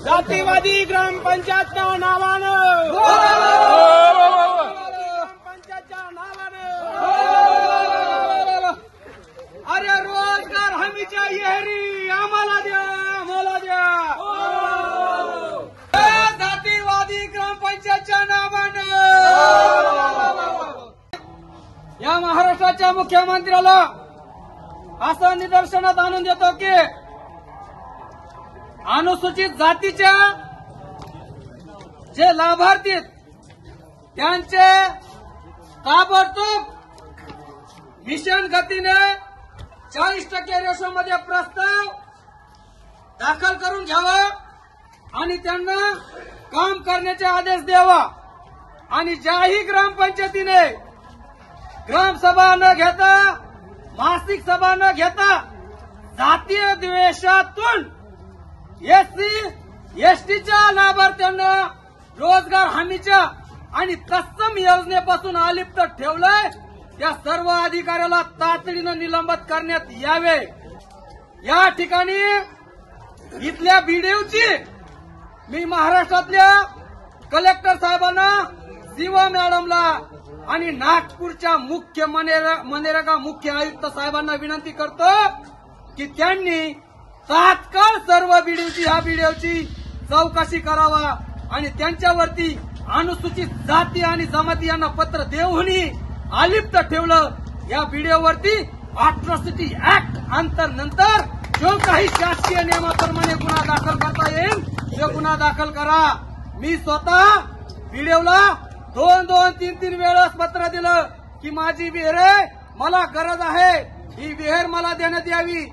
जातीवादी ग्रामपंचायतच्या नावानं ग्रामपंचायतच्या नावानं अरे रोजगार हमीच्या येरी आम्हाला द्या, आम्हाला द्या. जातीवादी ग्रामपंचायतच्या नावानं या महाराष्ट्राच्या मुख्यमंत्र्याला असं निदर्शनात आणून देतो की अनुसूचित जातीच्या जे लाभार्थी आहेत त्यांचे ताबडतोब मिशन गतीने 40% रेशोमध्ये प्रस्ताव दाखल करून घ्यावा आणि त्यांना काम करण्याचे आदेश द्यावा. आणि ज्याही ग्रामपंचायतीने ग्रामसभा न घेता, मासिक सभा न घेता जातीय द्वेषातून एसटीच्या लाभार्थ्यांना रोजगार हमीच्या आणि तत्सम योजनेपासून अलिप्त ठेवलंय त्या सर्व अधिकाऱ्याला तातडीनं निलंबित करण्यात यावे. या ठिकाणी इथल्या बीडीओची मी महाराष्ट्रातल्या कलेक्टर साहेबांना, सीओ मॅडमला आणि नागपूरच्या मुख्य मनरेगा मुख्य आयुक्त साहेबांना विनंती करतो की त्यांनी तात्काळ सर्व ह्या बीडीओची चौकशी करावा आणि त्यांच्यावरती अनुसूचित जाती आणि जमाती यांना पत्र देऊनही अलिप्त ठेवलं. या बीडीओवरती अॅट्रॉसिटी ऍक्ट अंतर्नंतर जो काही शासकीय नियमाप्रमाणे गुन्हा दाखल करता येईल तो गुन्हा दाखल करा. मी स्वतः बीडीओला 2-3 वेळेस पत्र दिलं की माझी विहीर आहे, मला गरज आहे, ही विहीर मला देण्यात यावी.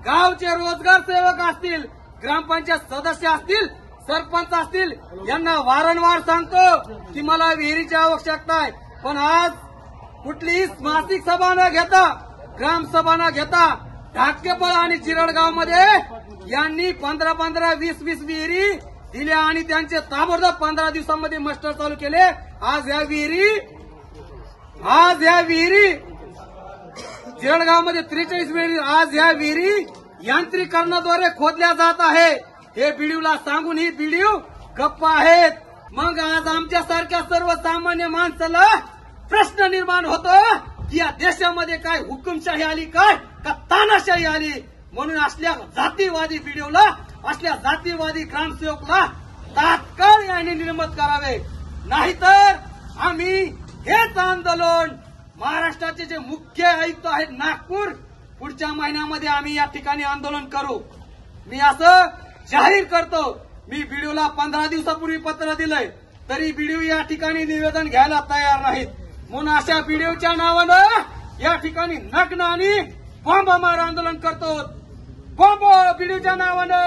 गावचे रोजगार सेवक असतील, ग्रामपंचायत सदस्य असतील, सरपंच असतील, यांना वारंवार सांगतो की मला विहिरीची आवश्यकता आहे. पण आज कुठलीही मासिक सभा न घेता, ग्रामसभा न घेता ढाकेपळ आणि चिरडगावमध्ये यांनी 15-15, 20-20 विहिरी दिल्या आणि त्यांचे ताबडतोब 15 दिवसांमध्ये मस्टर चालू केले. आज या विहिरी चिरडगावमध्ये 43 विहिरी, आज या विहिरी यांत्रिकरणाद्वारे खोदल्या जात आहे. हे बीडीओला सांगून ही बीडीओ गप्प आहेत. मग आज आमच्यासारख्या सर्वसामान्य माणसाला प्रश्न निर्माण होतो की या देशामध्ये काय हुकुमशाही आली काय का तानाशाही आली. म्हणून असल्या जातीवादी बीडीओला, असल्या जातीवादी ग्रामसेवकला तात्काळ याने निलंबित करावे. नाहीतर आम्ही हेच आंदोलन महाराष्ट्राचे जे मुख्य आयुक्त आहेत नागपूर, पुढच्या महिन्यामध्ये आम्ही या ठिकाणी आंदोलन करू. मी असं जाहीर करतो. मी बीडीओला 15 दिवसापूर्वी पत्र दिलंय तरी बीडीओ या ठिकाणी निवेदन घ्यायला तयार नाहीत. म्हणून अशा बीडीओच्या नावानं या ठिकाणी नग्न आणि बॉम्ब मार आंदोलन करतो. बॉम्ब बीडीओच्या नावानं.